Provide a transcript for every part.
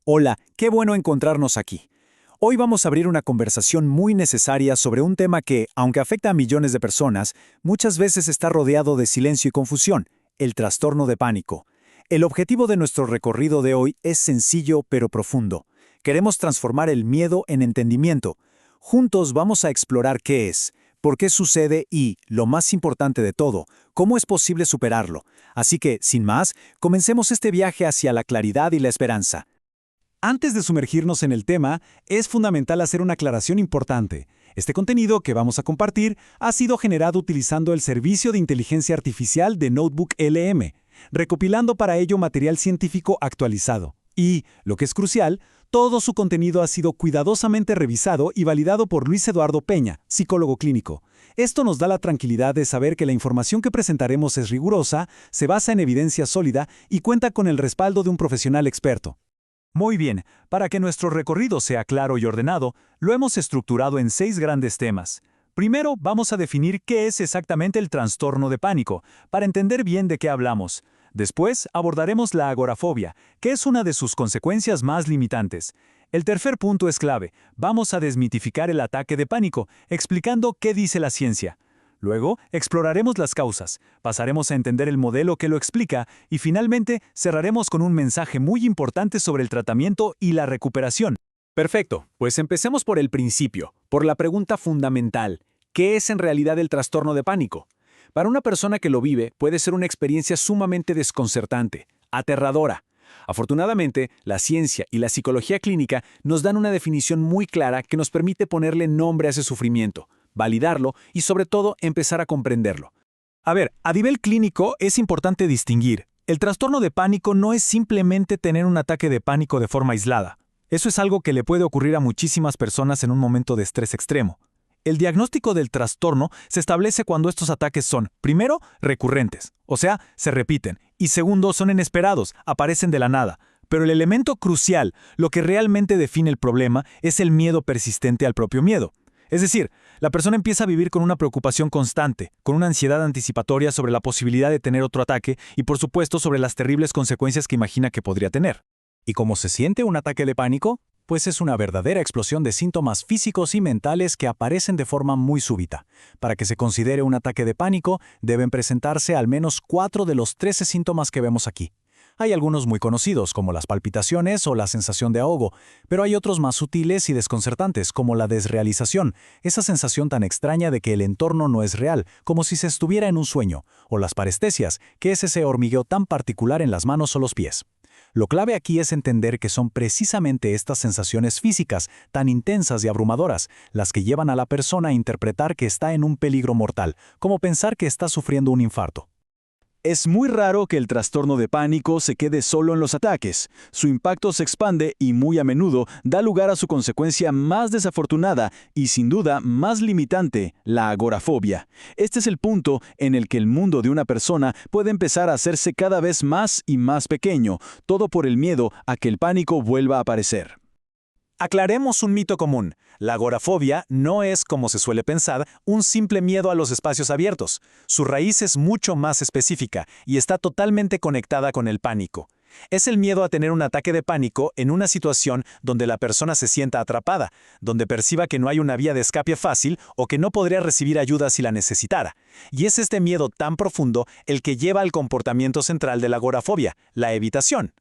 Hola, qué bueno encontrarnos aquí. Hoy vamos a abrir una conversación muy necesaria sobre un tema que, aunque afecta a millones de personas, muchas veces está rodeado de silencio y confusión: el trastorno de pánico. El objetivo de nuestro recorrido de hoy es sencillo pero profundo. Queremos transformar el miedo en entendimiento. Juntos vamos a explorar qué es, por qué sucede y, lo más importante de todo, cómo es posible superarlo. Así que, sin más, comencemos este viaje hacia la claridad y la esperanza. Antes de sumergirnos en el tema, es fundamental hacer una aclaración importante. Este contenido que vamos a compartir ha sido generado utilizando el servicio de inteligencia artificial de Notebook LM, recopilando para ello material científico actualizado. Y, lo que es crucial, todo su contenido ha sido cuidadosamente revisado y validado por Luis Eduardo Peña, psicólogo clínico. Esto nos da la tranquilidad de saber que la información que presentaremos es rigurosa, se basa en evidencia sólida y cuenta con el respaldo de un profesional experto. Muy bien, para que nuestro recorrido sea claro y ordenado, lo hemos estructurado en 6 grandes temas. Primero, vamos a definir qué es exactamente el trastorno de pánico, para entender bien de qué hablamos. Después, abordaremos la agorafobia, que es una de sus consecuencias más limitantes. El tercer punto es clave: vamos a desmitificar el ataque de pánico, explicando qué dice la ciencia. Luego, exploraremos las causas, pasaremos a entender el modelo que lo explica y finalmente cerraremos con un mensaje muy importante sobre el tratamiento y la recuperación. Perfecto, pues empecemos por el principio, por la pregunta fundamental: ¿qué es en realidad el trastorno de pánico? Para una persona que lo vive, puede ser una experiencia sumamente desconcertante, aterradora. Afortunadamente, la ciencia y la psicología clínica nos dan una definición muy clara que nos permite ponerle nombre a ese sufrimiento, validarlo y, sobre todo, empezar a comprenderlo. A ver, a nivel clínico es importante distinguir: el trastorno de pánico no es simplemente tener un ataque de pánico de forma aislada. Eso es algo que le puede ocurrir a muchísimas personas en un momento de estrés extremo. El diagnóstico del trastorno se establece cuando estos ataques son, primero, recurrentes, o sea, se repiten, y segundo, son inesperados, aparecen de la nada. Pero el elemento crucial, lo que realmente define el problema, es el miedo persistente al propio miedo. Es decir, la persona empieza a vivir con una preocupación constante, con una ansiedad anticipatoria sobre la posibilidad de tener otro ataque y, por supuesto, sobre las terribles consecuencias que imagina que podría tener. ¿Y cómo se siente un ataque de pánico? Pues es una verdadera explosión de síntomas físicos y mentales que aparecen de forma muy súbita. Para que se considere un ataque de pánico, deben presentarse al menos 4 de los 13 síntomas que vemos aquí. Hay algunos muy conocidos, como las palpitaciones o la sensación de ahogo, pero hay otros más sutiles y desconcertantes, como la desrealización, esa sensación tan extraña de que el entorno no es real, como si se estuviera en un sueño, o las parestesias, que es ese hormigueo tan particular en las manos o los pies. Lo clave aquí es entender que son precisamente estas sensaciones físicas, tan intensas y abrumadoras, las que llevan a la persona a interpretar que está en un peligro mortal, como pensar que está sufriendo un infarto. Es muy raro que el trastorno de pánico se quede solo en los ataques. Su impacto se expande y muy a menudo da lugar a su consecuencia más desafortunada y sin duda más limitante: la agorafobia. Este es el punto en el que el mundo de una persona puede empezar a hacerse cada vez más y más pequeño, todo por el miedo a que el pánico vuelva a aparecer. Aclaremos un mito común: la agorafobia no es, como se suele pensar, un simple miedo a los espacios abiertos. Su raíz es mucho más específica y está totalmente conectada con el pánico. Es el miedo a tener un ataque de pánico en una situación donde la persona se sienta atrapada, donde perciba que no hay una vía de escape fácil o que no podría recibir ayuda si la necesitara. Y es este miedo tan profundo el que lleva al comportamiento central de la agorafobia: la evitación.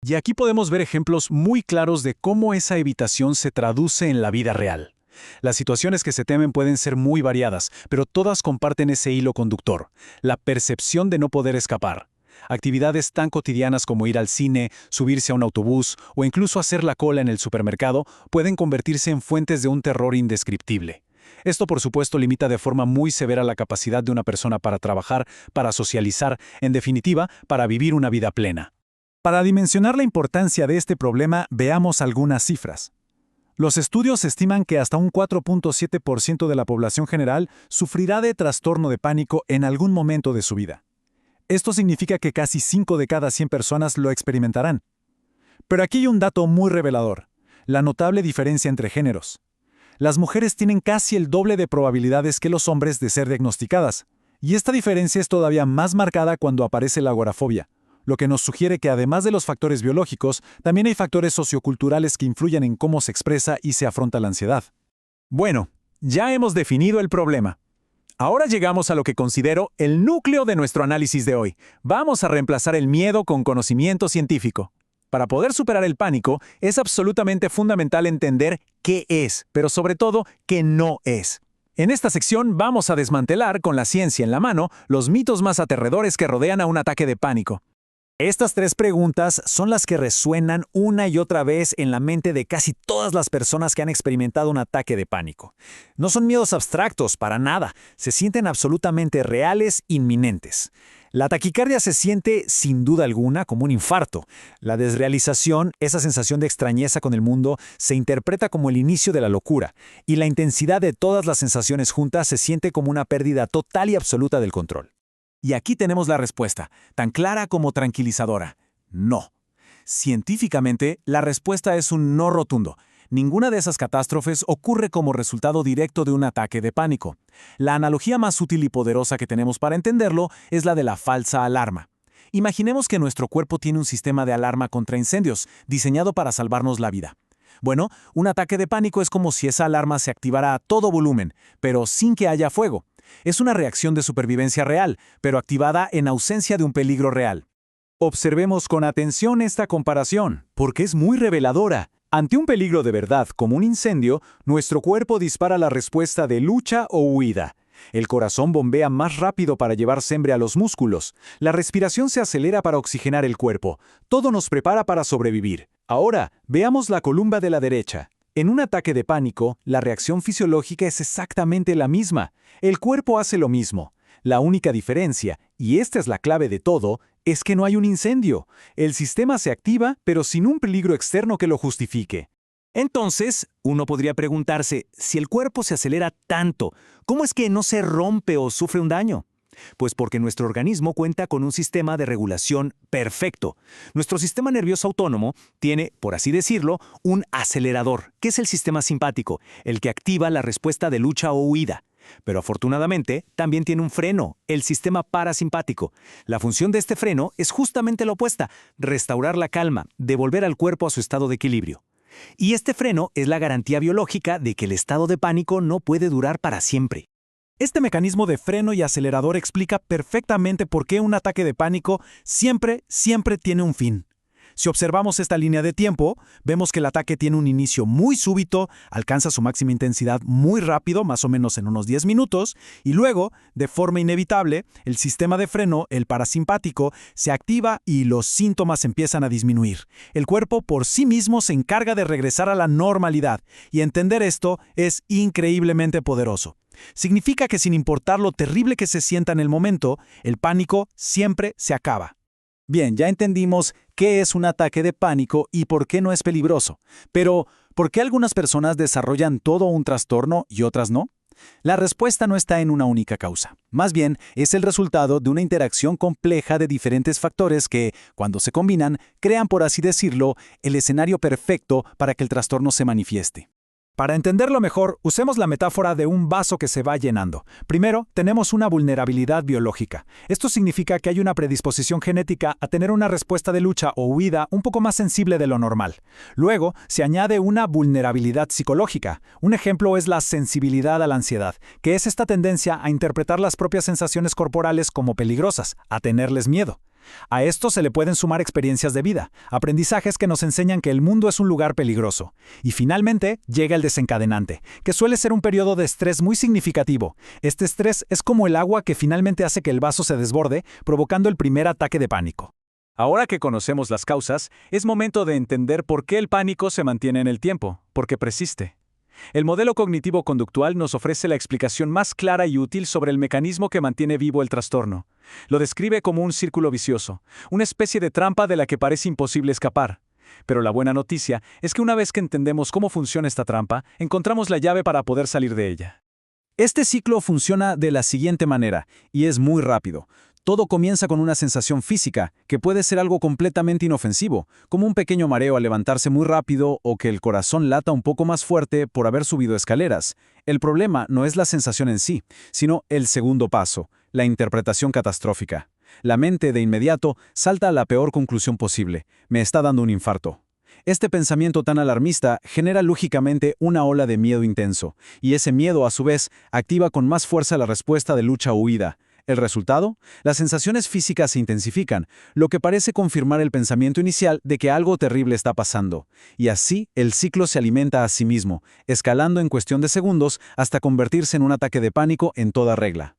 Y aquí podemos ver ejemplos muy claros de cómo esa evitación se traduce en la vida real. Las situaciones que se temen pueden ser muy variadas, pero todas comparten ese hilo conductor: la percepción de no poder escapar. Actividades tan cotidianas como ir al cine, subirse a un autobús o incluso hacer la cola en el supermercado pueden convertirse en fuentes de un terror indescriptible. Esto, por supuesto, limita de forma muy severa la capacidad de una persona para trabajar, para socializar, en definitiva, para vivir una vida plena. Para dimensionar la importancia de este problema, veamos algunas cifras. Los estudios estiman que hasta un 4.7% de la población general sufrirá de trastorno de pánico en algún momento de su vida. Esto significa que casi 5 de cada 100 personas lo experimentarán. Pero aquí hay un dato muy revelador: la notable diferencia entre géneros. Las mujeres tienen casi el doble de probabilidades que los hombres de ser diagnosticadas, y esta diferencia es todavía más marcada cuando aparece la agorafobia. lo que nos sugiere que además de los factores biológicos, también hay factores socioculturales que influyen en cómo se expresa y se afronta la ansiedad. Bueno, ya hemos definido el problema. Ahora llegamos a lo que considero el núcleo de nuestro análisis de hoy. Vamos a reemplazar el miedo con conocimiento científico. Para poder superar el pánico, es absolutamente fundamental entender qué es, pero sobre todo, qué no es. En esta sección vamos a desmantelar, con la ciencia en la mano, los mitos más aterradores que rodean a un ataque de pánico. Estas 3 preguntas son las que resuenan una y otra vez en la mente de casi todas las personas que han experimentado un ataque de pánico. No son miedos abstractos, para nada. Se sienten absolutamente reales, inminentes. La taquicardia se siente, sin duda alguna, como un infarto. La desrealización, esa sensación de extrañeza con el mundo, se interpreta como el inicio de la locura. Y la intensidad de todas las sensaciones juntas se siente como una pérdida total y absoluta del control. Y aquí tenemos la respuesta, tan clara como tranquilizadora. No. Científicamente, la respuesta es un no rotundo. Ninguna de esas catástrofes ocurre como resultado directo de un ataque de pánico. La analogía más útil y poderosa que tenemos para entenderlo es la de la falsa alarma. Imaginemos que nuestro cuerpo tiene un sistema de alarma contra incendios, diseñado para salvarnos la vida. Bueno, un ataque de pánico es como si esa alarma se activara a todo volumen, pero sin que haya fuego. Es una reacción de supervivencia real, pero activada en ausencia de un peligro real. Observemos con atención esta comparación, porque es muy reveladora. Ante un peligro de verdad, como un incendio, nuestro cuerpo dispara la respuesta de lucha o huida. El corazón bombea más rápido para llevar sangre a los músculos. La respiración se acelera para oxigenar el cuerpo. Todo nos prepara para sobrevivir. Ahora, veamos la columna de la derecha. En un ataque de pánico, la reacción fisiológica es exactamente la misma. El cuerpo hace lo mismo. La única diferencia, y esta es la clave de todo, es que no hay un incendio. El sistema se activa, pero sin un peligro externo que lo justifique. Entonces, uno podría preguntarse, si el cuerpo se acelera tanto, ¿cómo es que no se rompe o sufre un daño? Pues porque nuestro organismo cuenta con un sistema de regulación perfecto. Nuestro sistema nervioso autónomo tiene, por así decirlo, un acelerador, que es el sistema simpático, el que activa la respuesta de lucha o huida. Pero afortunadamente, también tiene un freno, el sistema parasimpático. La función de este freno es justamente la opuesta, restaurar la calma, devolver al cuerpo a su estado de equilibrio. Y este freno es la garantía biológica de que el estado de pánico no puede durar para siempre. Este mecanismo de freno y acelerador explica perfectamente por qué un ataque de pánico siempre tiene un fin. Si observamos esta línea de tiempo, vemos que el ataque tiene un inicio muy súbito, alcanza su máxima intensidad muy rápido, más o menos en unos 10 minutos, y luego, de forma inevitable, el sistema de freno, el parasimpático, se activa y los síntomas empiezan a disminuir. El cuerpo por sí mismo se encarga de regresar a la normalidad, y entender esto es increíblemente poderoso. Significa que sin importar lo terrible que se sienta en el momento, el pánico siempre se acaba. Bien, ya entendimos qué es un ataque de pánico y por qué no es peligroso. Pero, ¿por qué algunas personas desarrollan todo un trastorno y otras no? La respuesta no está en una única causa. Más bien, es el resultado de una interacción compleja de diferentes factores que, cuando se combinan, crean, por así decirlo, el escenario perfecto para que el trastorno se manifieste. Para entenderlo mejor, usemos la metáfora de un vaso que se va llenando. Primero, tenemos una vulnerabilidad biológica. Esto significa que hay una predisposición genética a tener una respuesta de lucha o huida un poco más sensible de lo normal. Luego, se añade una vulnerabilidad psicológica. Un ejemplo es la sensibilidad a la ansiedad, que es esta tendencia a interpretar las propias sensaciones corporales como peligrosas, a tenerles miedo. A esto se le pueden sumar experiencias de vida, aprendizajes que nos enseñan que el mundo es un lugar peligroso. Y finalmente llega el desencadenante, que suele ser un periodo de estrés muy significativo. Este estrés es como el agua que finalmente hace que el vaso se desborde, provocando el primer ataque de pánico. Ahora que conocemos las causas, es momento de entender por qué el pánico se mantiene en el tiempo, porque persiste. El modelo cognitivo-conductual nos ofrece la explicación más clara y útil sobre el mecanismo que mantiene vivo el trastorno. Lo describe como un círculo vicioso, una especie de trampa de la que parece imposible escapar. Pero la buena noticia es que una vez que entendemos cómo funciona esta trampa, encontramos la llave para poder salir de ella. Este ciclo funciona de la siguiente manera, y es muy rápido. Todo comienza con una sensación física, que puede ser algo completamente inofensivo, como un pequeño mareo al levantarse muy rápido o que el corazón lata un poco más fuerte por haber subido escaleras. El problema no es la sensación en sí, sino el segundo paso, la interpretación catastrófica. La mente de inmediato salta a la peor conclusión posible: me está dando un infarto. Este pensamiento tan alarmista genera lógicamente una ola de miedo intenso, y ese miedo, a su vez, activa con más fuerza la respuesta de lucha o huida. ¿El resultado? Las sensaciones físicas se intensifican, lo que parece confirmar el pensamiento inicial de que algo terrible está pasando. Y así, el ciclo se alimenta a sí mismo, escalando en cuestión de segundos hasta convertirse en un ataque de pánico en toda regla.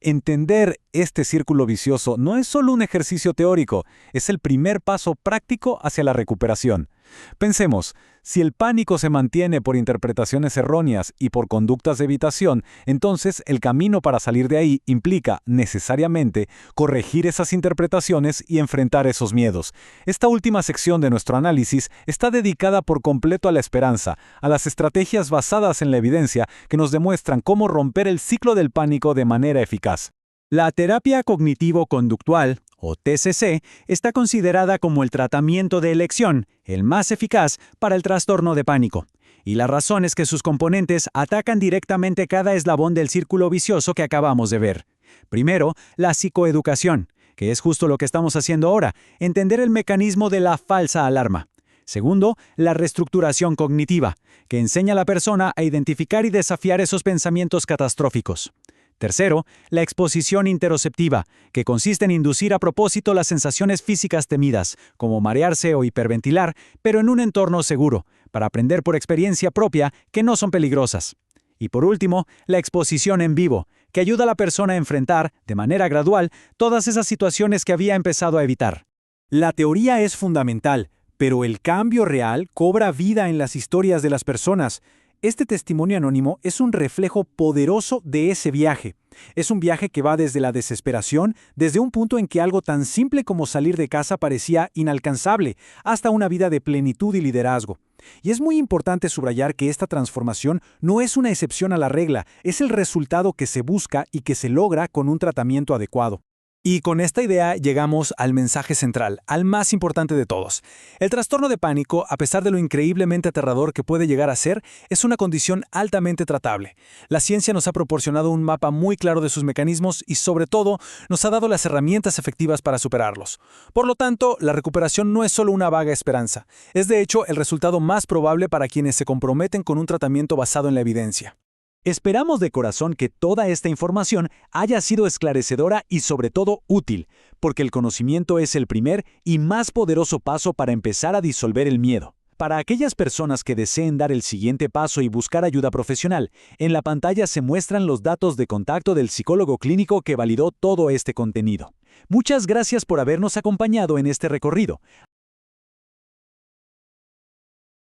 Entender este círculo vicioso no es solo un ejercicio teórico, es el primer paso práctico hacia la recuperación. Pensemos, si el pánico se mantiene por interpretaciones erróneas y por conductas de evitación, entonces el camino para salir de ahí implica, necesariamente, corregir esas interpretaciones y enfrentar esos miedos. Esta última sección de nuestro análisis está dedicada por completo a la esperanza, a las estrategias basadas en la evidencia que nos demuestran cómo romper el ciclo del pánico de manera eficaz. La terapia cognitivo-conductual, o TCC, está considerada como el tratamiento de elección, el más eficaz para el trastorno de pánico. Y la razón es que sus componentes atacan directamente cada eslabón del círculo vicioso que acabamos de ver. Primero, la psicoeducación, que es justo lo que estamos haciendo ahora, entender el mecanismo de la falsa alarma. Segundo, la reestructuración cognitiva, que enseña a la persona a identificar y desafiar esos pensamientos catastróficos. Tercero, la exposición interoceptiva, que consiste en inducir a propósito las sensaciones físicas temidas, como marearse o hiperventilar, pero en un entorno seguro, para aprender por experiencia propia que no son peligrosas. Y por último, la exposición en vivo, que ayuda a la persona a enfrentar, de manera gradual, todas esas situaciones que había empezado a evitar. La teoría es fundamental, pero el cambio real cobra vida en las historias de las personas. Este testimonio anónimo es un reflejo poderoso de ese viaje. Es un viaje que va desde la desesperación, desde un punto en que algo tan simple como salir de casa parecía inalcanzable, hasta una vida de plenitud y liderazgo. Y es muy importante subrayar que esta transformación no es una excepción a la regla, es el resultado que se busca y que se logra con un tratamiento adecuado. Y con esta idea llegamos al mensaje central, al más importante de todos. El trastorno de pánico, a pesar de lo increíblemente aterrador que puede llegar a ser, es una condición altamente tratable. La ciencia nos ha proporcionado un mapa muy claro de sus mecanismos y, sobre todo, nos ha dado las herramientas efectivas para superarlos. Por lo tanto, la recuperación no es solo una vaga esperanza. Es, de hecho, el resultado más probable para quienes se comprometen con un tratamiento basado en la evidencia. Esperamos de corazón que toda esta información haya sido esclarecedora y sobre todo útil, porque el conocimiento es el primer y más poderoso paso para empezar a disolver el miedo. Para aquellas personas que deseen dar el siguiente paso y buscar ayuda profesional, en la pantalla se muestran los datos de contacto del psicólogo clínico que validó todo este contenido. Muchas gracias por habernos acompañado en este recorrido.